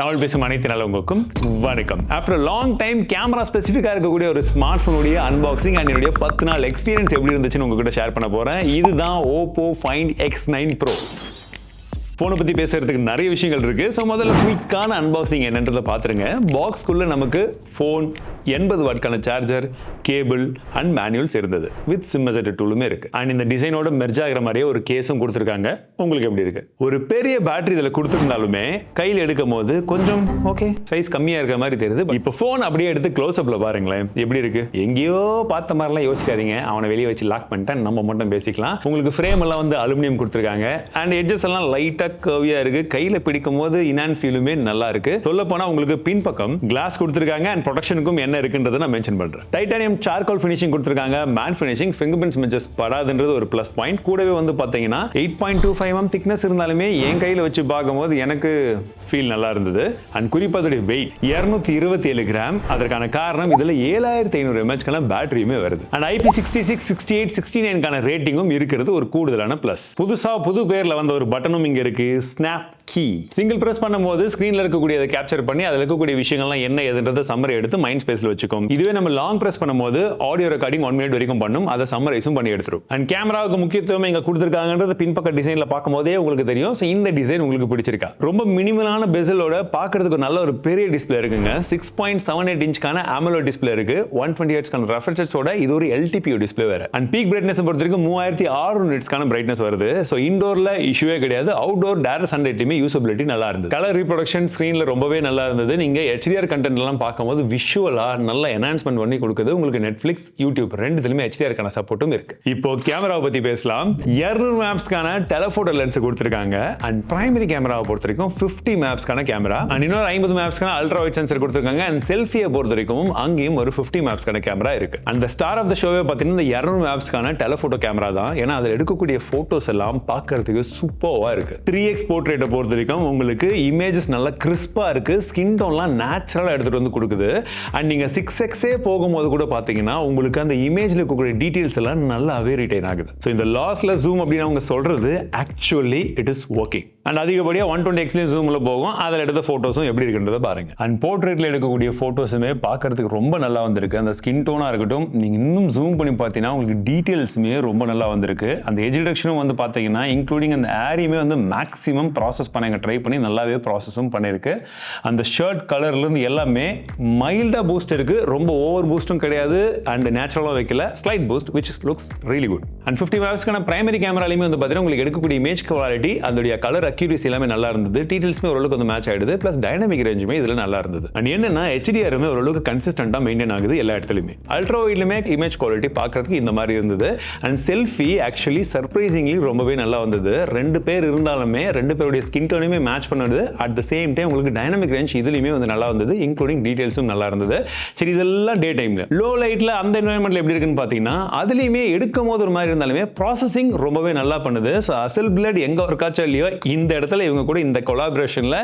தமிழ் பேசும் அனைத்து நல்லவங்களுக்கும் வணக்கம். After a long time camera ஸ்பெசிஃபிக்காக இருக்கக்கூடிய ஒரு ஸ்மார்ட் ஃபோனுடைய அன்பாக்சிங் அண்ட் என்னுடைய 10 நாள் எக்ஸ்பீரியன்ஸ் எப்படி இருந்துச்சுன்னு உங்ககிட்ட ஷேர் பண்ண போறேன். இதுதான் OPPO Find X9 Pro. ஃபோனை பற்றி பேசுறதுக்கு நிறைய விஷயங்கள் இருக்கு. ஸோ முதல்ல குயிக்கான அன்பாக்சிங் என்னன்றதை பார்த்துருங்க. பாக்ஸ்குள்ளே நமக்கு ஃபோன், 80 வாட்கான சார்ஜர், கேபிள் அண்ட் மேனுவல்ஸ் இருந்தது. வித் சிம் மெசேஜ் டூலுமே இருக்கு. அண்ட் இந்த டிசைனோட மெர்ஜ் ஆகிற மாதிரியே ஒரு கேஸும் கொடுத்துருக்காங்க. உங்களுக்கு எப்படி இருக்கு? ஒரு பெரிய பேட்டரி இதில் கொடுத்துருந்தாலுமே கையில் எடுக்கும் போது கொஞ்சம் ஓகே சைஸ் கம்மியாக இருக்கிற மாதிரி தெரியுது. இப்போ ஃபோன் அப்படியே எடுத்து க்ளோஸ் அப்ல பாருங்களேன் எப்படி இருக்கு. எங்கேயோ பார்த்த மாதிரிலாம் யோசிக்காதீங்க. அவனை வெளியே வச்சு லாக் பண்ணிட்டேன், நம்ம மட்டும் பேசிக்கலாம். உங்களுக்கு ஃப்ரேம் எல்லாம் வந்து அலுமினியம் கொடுத்துருக்காங்க. அண்ட் எட்ஜஸ் எல்லாம் லைட்டாக கர்வியா இருக்கு. கையில பிடிக்கும் போது இனான் ஃபீலுமே நல்லா இருக்கு. சொல்ல போனா உங்களுக்கு பின்பக்கம் கிளாஸ் கொடுத்திருக்காங்க அண்ட் ப்ரொடெக்ஷனுக்கும் என்ன இருக்குன்றதை நான் மென்ஷன் பண்றேன். டைட்டானியம் சார்கோல் ஃபினிஷிங் கொடுத்திருக்காங்க. மேட் ஃபினிஷிங், ஃபிங்கர் பிரிண்ட்ஸ் மெஜஸ் படாதுன்றது ஒரு ப்ளஸ் பாயிண்ட். கூடவே வந்து பாத்தீங்கன்னா 8.25 mm திக்னஸ் இருந்தாலுமே என் கையில வச்சு பார்க்கும்போது எனக்கு ஃபீல் நல்லா இருந்தது. அண்ட் குறிப்பா அதோட வெயிட் 227 கிராம். அதற்கான காரணம் இதுல 7500 mAh பேட்டரியுமே வருது. அண்ட் IP66 68 69 ரேட்டிங்கும் இருக்கிறது ஒரு கூடுதலான பிளஸ். புதுசா புது பேர்ல வந்த ஒரு பட்டனும் இங்க இருக்கு. Snap key. சிங்கிள் பிரஸ் பண்ணும்போது ஸ்கிரீன்ல இருக்கக்கூடியதை கேப்சர் பண்ணி அதில் இருக்கக்கூடிய விஷயங்கள்லாம் என்ன ஏதுன்றதை சம்மரி எடுத்து மைண்ட் ஸ்பேஸ்ல வச்சுக்கும். இதுவே நம்ம லாங் பிரஸ் பண்ணும்போது ஆடியோ ரெக்கார்டிங் 1 minute வரைக்கும் பண்ணும். அதை சம்மரைஸும் பண்ணி எடுத்துரும். அண்ட் கேமராவுக்கு முக்கியத்துவம் இங்க கொடுத்திருக்காங்கன்றது பின்பக்க டிசைன்ல பார்க்கும்போதே உங்களுக்கு தெரியும். இந்த டிசைன் உங்களுக்கு பிடிச்சிருக்கா? ரொம்ப மினிமலான பெசலோட பார்க்கிறதுக்கு நல்ல ஒரு பெரிய டிஸ்பிளே இருக்குங்க. 6.78 இன்ச்கான AMOLED டிஸ்பிளே இருக்கு. 120 Hz ரெஃப்ரெஷர்ஸோட இது ஒரு LTPO டிஸ்பிளே வேற. அண்ட் பீக் பிரைட்னஸ் பொறுத்த வரைக்கும் 3600 nitsக்கான பிரைட்னஸ் வருது. ஸோ இன்டோர்ல இஷ்யூவே கிடையாது. அவுட்டோர் டேரக்ட் சன்லைட்லயுமே யூசபிலிட்டி நல்லா இருந்தது. கலர் ரீப்ரொடக்ஷன் ஸ்கிரீன்ல ரொம்பவே நல்லா இருந்தது. நீங்க HDR கண்டென்ட் எல்லாம் பார்க்கும்போது விஷுவலா நல்ல என்ஹான்ஸ்மென்ட் பண்ணி கொடுக்குது. உங்களுக்கு Netflix, YouTube ரெண்டுத்துலயுமே HDR கான சப்போர்ட்டும் இருக்கு. இப்போ கேமராவை பத்தி பேசலாம். 200 மேப்ஸ்க்கான டெலஃபோட்டோ லென்ஸ் கொடுத்திருக்காங்க. அண்ட் பிரைமரி கேமராவை பொறுத்த வரைக்கும் 50 மேப்ஸ்க்கான கேமரா அண்ட் இன்னொரு 50 மேப்ஸ்க்கான அல்ட்ரா வைட் சென்சர் கொடுத்திருக்காங்க. அண்ட் செல்ஃபியை பொறுத்த வரைக்கும் அங்கேயும் ஒரு 50 மேப்ஸ்க்கான கேமரா இருக்கு. அந்த ஸ்டார் ஆஃப் த ஷோவே பார்த்தீங்கன்னா இந்த 200 மேப்ஸ்க்கான டெலஃபோட்டோ கேமரா தான். ஏன்னா அதில் எடுக்கக்கூடிய போட்டோஸ் எல்லாம் பார்க்கறதுக்கு சூப்பர்வா இருக்கு. 3x போர்ட்ரேட்டை பொறுத்த வரைக்கும் உங்களுக்கு இமேஜஸ் நல்லா கிறிஸ்பா இருக்கு. ஸ்கின் டோன்லாம் நேச்சுரலா எடுத்துட்டு வந்து கொடுக்குது. அண்ட் நீங்க 6x போகும்போது கூட பாத்தீங்கன்னா உங்களுக்கு அந்த இமேஜ்ல இருக்கக்கூடிய டீடைல்ஸ் எல்லாம் நல்லாவே ரிட்டைன் ஆகுது. ஸோ இந்த லாஸ்லெஸ் ஜூம் அப்படின்னு அவங்க சொல்றது actually it is working. And அதிகப்படியா 120x ஜூம்ல போகும். அதில் எடுத்த போட்டோஸும் எப்படி இருக்குன்றதை பாருங்க. அண்ட் போர்ட்ரேட்ல எடுக்கக்கூடிய போட்டோஸுமே பார்க்கறதுக்கு ரொம்ப நல்லா வந்திருக்கு. அந்த ஸ்கின் டோனா இருக்கட்டும், நீங்க இன்னும் ஜூம் பண்ணி பார்த்தீங்கன்னா உங்களுக்கு டீடைல்ஸுமே ரொம்ப நல்லா வந்திருக்கு. அந்த எட்ஜ் ரிடக்ஷனும் வந்து பார்த்தீங்கன்னா இன்க்ளூடிங் அந்த ஏரியுமே வந்து மேக்ஸிமம் ப்ராசஸ் பண்ண ட்ரை பண்ணி நல்லாவே ப்ராசஸும் பண்ணிருக்கு. அந்த ஷர்ட் கலர்ல இருந்து எல்லாமே மைல்டா பூஸ்ட் இருக்கு. ரொம்ப ஓவர் பூஸ்டும் கிடையாது அண்ட் நேச்சுரலா வைக்கல. Slight boost which looks really good. And 50 மேப்ஸ்க்கான பிரைமரி கேமராலையுமே வந்து பார்த்தீங்கன்னா உங்களுக்கு எடுக்கக்கூடிய இமேஜ் குவாலிட்டி, அதோட கலர் அக்யூரசி எல்லாமே நல்லா இருந்தது. டீடைல்ஸ்மே ஓரளவுக்கு வந்து மேட்ச் ஆயிடுது. பிளஸ் டைனமிக் ரேஞ்சுமே இதுல நல்லா இருந்தது. அண்ட் என்னன்னா HDRமே ஓரளவுக்கு கன்சிஸ்டன்டா மெயின்டைன் ஆகுது எல்லா இடத்துலயுமே. அல்ட்ரா வைட்லயுமே இமேஜ் குவாலிட்டி பார்க்கறதுக்கு இந்த மாதிரி இருந்தது. அண்ட் செல்ஃபி ஆக்சுவலி சர்ப்ரைசிங்லி ரொம்பவே நல்லா வந்தது. 2 பேர் இருந்தாலுமே 2 பேருடைய ஸ்கின் டோனையுமே மேட்ச் பண்ணுது. அட் த சேம் டைம் உங்களுக்கு டைனமிக் ரேஞ்ச் இதுலயுமே வந்து நல்லா வந்தது. இன்க்ளூடிங் டீடைல்ஸும் நல்லா இருந்தது. சரி, இதெல்லாம் டே டைம்ல. லோ லைட்ல அந்த என்வாயன்மெண்ட்ல எப்படி இருக்குன்னு பாத்தீங்கன்னா அதுலயுமே எடுக்கும் போது ஒரு மாதிரி இருந்தாலுமே ப்ராசஸிங் ரொம்பவே நல்லா பண்ணுது. அசல் பிளட் எங்க ஒர்க் ஆச்சோ இல்லையோ இந்த இடத்துல இவங்க கூட இந்த கொலாபரேஷன்ல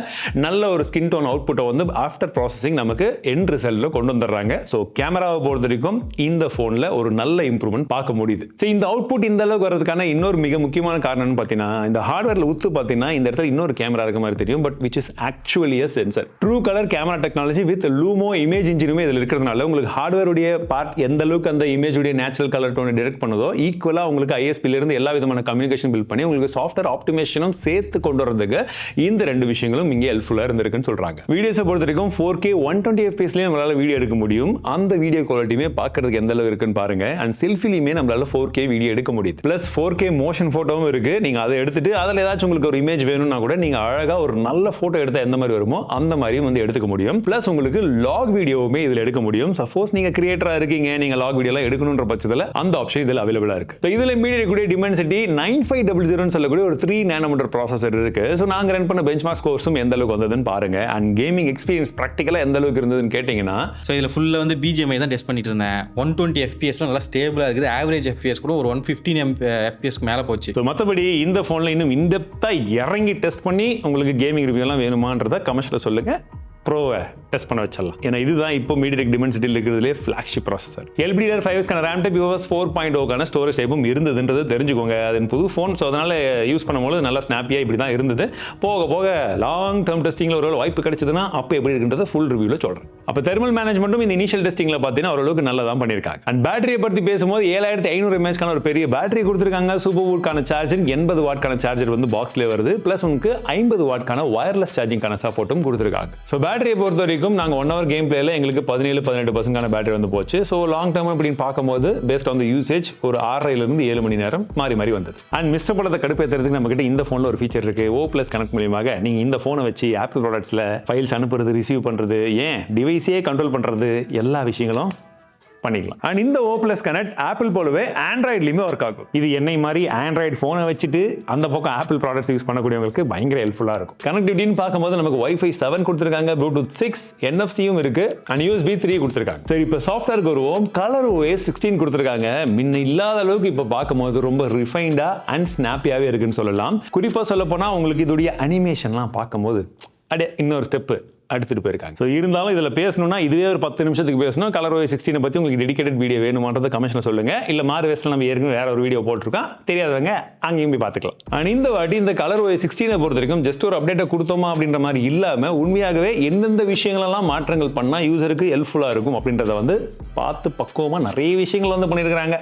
நல்ல ஒரு ஸ்கின் டோன் அவுட்புட்டை வந்து ஆஃப்டர் ப்ராசஸிங் நமக்கு எண்ட் ரிசல்ட்ல கொண்டு வந்துடுறாங்க. ஸோ கேமராவை பொறுத்த வரைக்கும் இந்த போன்ல ஒரு நல்ல இம்ப்ரூவ்மெண்ட் பார்க்க முடியுது. இந்த அவுட்புட் இந்த அளவுக்கு வரதுக்கான இன்னொரு மிக முக்கியமான காரணம் பார்த்தீங்கன்னா இந்த ஹார்ட்வேர்ல உத்து பார்த்தீங்கன்னா இந்த இடத்துல இன்னொரு கேமரா இருக்க மாதிரி தெரியும். But which is actually a sensor. True colour camera technology with Lumo image இன்ஜினுமே இதில் இருக்கிறதுனால உங்களுக்கு ஹார்ட்வேர் உடைய பார்ட் எந்த அளவுக்கு அந்த இமேஜ் உடைய நேச்சுரல் கலர் டோனை டிரெக்ட் பண்ணுதோ ஈக்குவலா உங்களுக்கு ISP இருந்து எல்லா விதமான கம்யூனிகேஷன் பில்ட் பண்ணி உங்களுக்கு சாஃப்ட்வேர் ஆப்டிமேஷனும் சேர்த்து கொண்டு வரதுக்கு இந்த 2 விஷயங்களும் இங்கே ஹெல்ப்ஃபுல்லா இருந்திருக்குன்னு சொல்றாங்க. வீடியோஸை பொறுத்த வரைக்கும் 4K 120 fps நம்மளால வீடியோ எடுக்க முடியும். அந்த வீடியோ குவாலிட்டியுமே பார்க்கறதுக்கு எந்த அளவுக்கு இருக்குன்னு பாருங்க. அண்ட் செல்ஃபிலையுமே நம்மளால 4K வீடியோ எடுக்க முடியுது. பிளஸ் 4K மோஷன் போட்டோவும் இருக்கு. நீங்க அதை எடுத்துட்டு அதில் ஏதாச்சும் உங்களுக்கு ஒரு இமேஜ் வேணும்னா கூட நீங்க அழகா ஒரு நல்ல போட்டோ எடுத்தா எந்த மாதிரி வருமோ அந்த மாதிரியும் வந்து எடுத்துக்க முடியும். பிளஸ் உங்களுக்கு லாக் வீடியோவுமே இதில் எடுக்க முடியும். சப்போஸ் நீங்க கிரியேட்டரா இருக்கீங்க, நீங்க லாக் வீடியோ எல்லாம் எடுக்கணும்ன்ற பட்சத்தில் அந்த ஆப்ஷன் இதில் அவைலபிளா இருக்கு. இதுல மீடியா கூட Dimensity 9500 சொல்லக்கூடிய ஒரு 3 nanometer ப்ராசஸர் இருக்கு. ஸோ நாங்க ரன் பண்ண பெஞ்ச்மார்க் ஸ்கோர்ஸும் எந்த அளவுக்கு வந்ததுன்னு பாருங்க. அண்ட் கேமிங் எக்ஸ்பீரியன்ஸ் ப்ராக்டிகலா எந்த அளவுக்கு இருந்ததுன்னு கேட்டீங்கன்னா ஸோ இதில் ஃபுல்லாக வந்து BGMI தான் டெஸ்ட் பண்ணிட்டு இருந்தேன். 120 FPS நல்லா ஸ்டேபிளாக இருக்குது. ஆவரேஜ் FPS கூட ஒரு 115 FPS மேலே போச்சு. ஸோ மற்றபடி இந்த ஃபோனில் இன்னும் இன்டெப்த்தாக இறங்கி டெஸ்ட் பண்ணி உங்களுக்கு கேமிங் ரிவ்யூலாம் வேணுமான்றதை கமெண்ட்ஸில் சொல்லுங்கள். ப்ரோவை டெஸ்ட் பண்ண வச்சிடலாம். ஏன்னா இதுதான் இப்போ MediaTek Dimensity இருக்கிறதுலே flagship processor. LPDDR5 RAM type UFS 4.0 storage டைப்பும் இருந்ததுன்றது தெரிஞ்சுக்கோங்க. அது புது ஃபோன், ஸோ அதனால யூஸ் பண்ணும்போது நல்லா ஸ்னாப்பியாக இப்படி தான் இருந்தது. போக போக லாங் டேர்ம் டெஸ்டிங்கில் ஒரு வாய்ப்பு கிடைச்சதுன்னா அப்போ எப்படி இருக்குன்றத ஃபுல் ரிவ்யூவில் சொல்கிறேன். அப்போ தெர்மல் மேனேஜ்மெண்ட்டும் இந்த இனிஷியல் டெஸ்டிங்கில் பார்த்தீங்கன்னா ஓரளவுக்கு நல்லா தான் பண்ணியிருக்காங்க. அண்ட் பேட்டரியை பற்றி பேசும்போது 7500 mAh ஒரு பெரிய பேட்டரி கொடுத்துருக்காங்க. சூப்பர் வூட்கான சார்ஜர், 80 வாட்கான சார்ஜர் வந்து பாக்ஸ்லேயே வருது. ப்ளஸ் உங்களுக்கு 50 வாட்கான வயர்லெஸ் சார்ஜிங்கான சப்போர்ட்டும் கொடுத்துருக்காங்க. ஸோ பேட்டரியை பொறுத்த வரைக்கும் நாங்கள் 1 hour கேம் பிளேல எங்களுக்கு 17-18% பேட்டரி வந்து போச்சு. ஸோ லாங் டேர்ம் அப்படின்னு பார்க்கும்போது பேஸ்ட் ஆன் த யூசேஜ் ஒரு 6.5 7 மணி நேரம் மாறி மாறி வந்தது. அண்ட் மிஸ்டர் படத்தை கடுப்பேற்றுறதுக்கு நம்ம கிட்ட இந்த ஃபோனில் ஒரு ஃபீச்சர் இருக்கு. O+ கனெக்ட் மூலியமாக நீங்க இந்த ஃபோனை வச்சு ஆப்பிள் ப்ராடக்ட்ஸ்ல ஃபைல்ஸ் அனுப்புறது, ரிசீவ் பண்றது, ஏன் டிவைஸே கண்ட்ரோல் பண்றது, எல்லா விஷயங்களும் பண்ணிக்கலாம். அண்ட் இந்த O+ கனெக்ட் ஆப்பிள் போலவே ஆண்ட்ராய்ட்லயுமே ஒர்க் ஆகும். இது என்னை மாதிரி ஆண்ட்ராய்டு ஃபோனை வச்சுட்டு அந்த பக்கம் ஆப்பிள் ப்ராடக்ட்ஸ் யூஸ் பண்ணக்கூடியவங்களுக்கு பயங்கர ஹெல்ப்ஃபுல்லா இருக்கும். கனெக்டிவிட்டின்னு பார்க்கும்போது நமக்கு Wi-Fi 7 கொடுத்துருக்காங்க, Bluetooth 6, NFC-யும் இருக்கு, அண்ட் USB 3 கொடுத்துருக்காங்க. சரி, இப்போ சாஃப்ட்வேருக்கு வருவோம். ColorOS 16 கொடுத்துருக்காங்க. முன்ன இல்லாத அளவுக்கு இப்போ பார்க்கும்போது ரொம்ப ரிஃபைண்டா அண்ட் ஸ்னாப்பியாவே இருக்குன்னு சொல்லலாம். குறிப்பாக சொல்ல போனா உங்களுக்கு இதோடைய அனிமேஷன்லாம் பார்க்கும்போது அப்படியே இன்னொரு ஸ்டெப்பு அடுத்துட்டு போயிருக்காங்க. ஸோ இருந்தாலும் இதில் பேசணும்னா இதுவே ஒரு 10 நிமிஷத்துக்கு பேசணும். ColorOS 16 பற்றி உங்களுக்கு டெடிகேட்டட் வீடியோ வேணுமான்றதை கமெண்ட்ஸில் சொல்லுங்க. இல்லை மார்வெஸ்ல நம்ம ஏற்கனவே வேற ஒரு வீடியோ போட்டிருக்கோம், தெரியாதவங்க அங்கேயும் போய் பார்த்துக்கலாம். அண்ட் இந்த வாட்டி இந்த ColorOS 16 பொறுத்த வரைக்கும் ஜஸ்ட் ஒரு அப்டேட்டை கொடுத்தோமா அப்படின்ற மாதிரி இல்லாமல் உண்மையாகவே எந்தெந்த விஷயங்களெல்லாம் மாற்றங்கள் பண்ணால் யூசருக்கு ஹெல்ப்ஃபுல்லாக இருக்கும் அப்படின்றத வந்து பார்த்து பக்குவமாக நிறைய விஷயங்கள் வந்து பண்ணியிருக்கிறாங்க.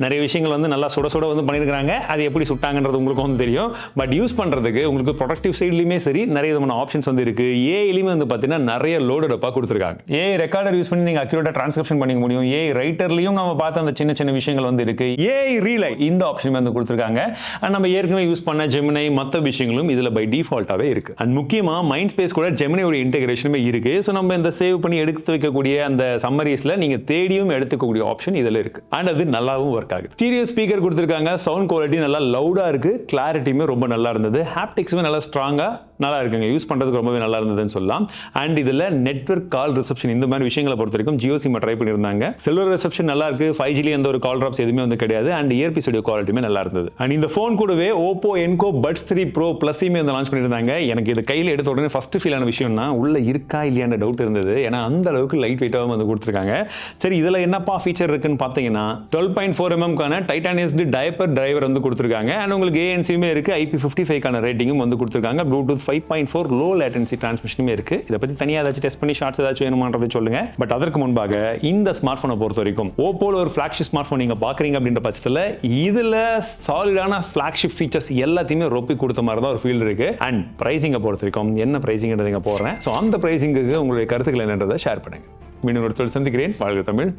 நிறைய விஷயங்கள் வந்து நல்லா சுட சுட வந்து பண்ணியிருக்கிறாங்க. அது எப்படி சுட்டாங்கன்றது உங்களுக்கு வந்து தெரியும். பட் யூஸ் பண்ணுறதுக்கு உங்களுக்கு ப்ரொடக்டிவ் சைட்லையுமே சரி நிறைய விதமான ஆப்ஷன்ஸ் வந்து இருக்கு. ஏஐலையுமே வந்து பார்த்தீங்கன்னா நிறைய லோடட் அப்பாக கொடுத்துருக்காங்க. ஏஐ ரெக்கார்டர் யூஸ் பண்ணி நீங்கள் அக்யூரேட்டாக டிரான்ஸ்கிரிப்ஷன் பண்ணிக்க முடியும். ஏஐ ரைட்டர்லையும் நம்ம பார்த்த அந்த சின்ன சின்ன விஷயங்கள் வந்து இருக்கு. ஏஐ ரீலை இந்த ஆப்ஷன் வந்து கொடுத்துருக்காங்க. அண்ட் நம்ம ஏற்கனவே யூஸ் பண்ண ஜெமினை மற்ற விஷயங்களும் இதில் பை டிஃபால்ட்டாகவே இருக்கு. அண்ட் முக்கியமாக மைண்ட் ஸ்பேஸ் கூட ஜெமினையோட இன்டெகிரேஷனுமே இருக்கு. ஸோ நம்ம இந்த சேவ் பண்ணி எடுத்து வைக்கக்கூடிய அந்த சம்மரிஸ்ல நீங்கள் தேடியும் எடுத்துக்கக்கூடிய ஆப்ஷன் இதில் இருக்கு. அண்ட் அது நல்லாவும் ஒர்க் ஆகுது. ஸ்டீரியோ ஸ்பீக்கர் கொடுத்துருக்காங்க. சவுண்ட் குவாலிட்டி நல்லா லவுடா இருக்கு. கிளாரிட்டியுமே ரொம்ப நல்லா இருந்தது. ஹாப்டிக்ஸுமே நல்லா ஸ்ட்ராங்கா நல்லா இருக்குங்க. யூஸ் பண்றதுக்கு ரொம்பவே நல்லா இருந்ததுன்னு சொல்லலாம். அண்ட் இதுல நெட்வொர்க் கால் ரிசப்ஷன் இந்த மாதிரி விஷயங்களை பொறுத்த வரைக்கும் ஜியோ சிம் ட்ரை பண்ணியிருந்தாங்க. செல்லுலர் ரிசப்ஷன் நல்லா இருக்கு. 5G எந்த ஒரு கால் டிராப்ஸ் எதுவுமே வந்து கிடையாது. அண்ட் இயர்பீஸ் ஆடியோ குவாலிட்டியுமே நல்லா இருந்தது. அண்ட் இந்த ஃபோன் கூடவே OPPO Enco Buds 3 Pro Plus-யுமே வந்து லான்ச் பண்ணியிருந்தாங்க. எனக்கு இது கையில் எடுத்த உடனே ஃபர்ஸ்ட் ஃபீல் ஆன விஷயம்னா உள்ள இருக்கா இல்லையான டவுட் இருந்தது. ஏன்னா அந்த அளவுக்கு லைட் வெயிட்டாகவும் வந்து கொடுத்துருக்காங்க. சரி, இதுல என்னப்பா ஃபீச்சர் இருக்குன்னு பார்த்தீங்கன்னா 12.4 mm டைட்டானியஸ்டு டயப்பர் டிரைவர் வந்து கொடுத்துருக்காங்க. அண்ட் உங்களுக்கு ANC-யுமே இருக்கு. IP55 ரேட்டிங்கும் வந்து கொடுத்துருக்காங்க. Bluetooth 5.4 லோ லேட்டன்சி டிரான்ஸ்மிஷனுமே இருக்கு. இதை பத்தி தனியாக ஏதாச்சும் டெஸ்ட் பண்ணி ஷார்ட்ஸ் ஏதாச்சும் வேணுமான்றதை சொல்லுங்க. பட் அதற்கு முன்பாக இந்த ஸ்மார்ட் போனை பொறுத்த வரைக்கும் ஓப்போல ஒரு ஃபிளாக்ஷிப் ஸ்மார்ட் போன் நீங்க பாக்குறீங்க அப்படின்ற பட்சத்தில் இதுல சாலிடான ஃபிளாக்ஷிப் ஃபீச்சர்ஸ் எல்லாத்தையுமே ரொப்பி கொடுத்த மாதிரி தான் ஒரு ஃபீல் இருக்கு. அண்ட் பிரைசிங்கை பொறுத்த வரைக்கும் என்ன பிரைசிங்ன்றதை போடுறேன். ஸோ அந்த பிரைசிங்குக்கு உங்களுடைய கருத்துக்கள் என்னன்றதை ஷேர் பண்ணுங்க. மீண்டும் ஒரு சந்திக்கிறேன். வாழ்க தமிழ்.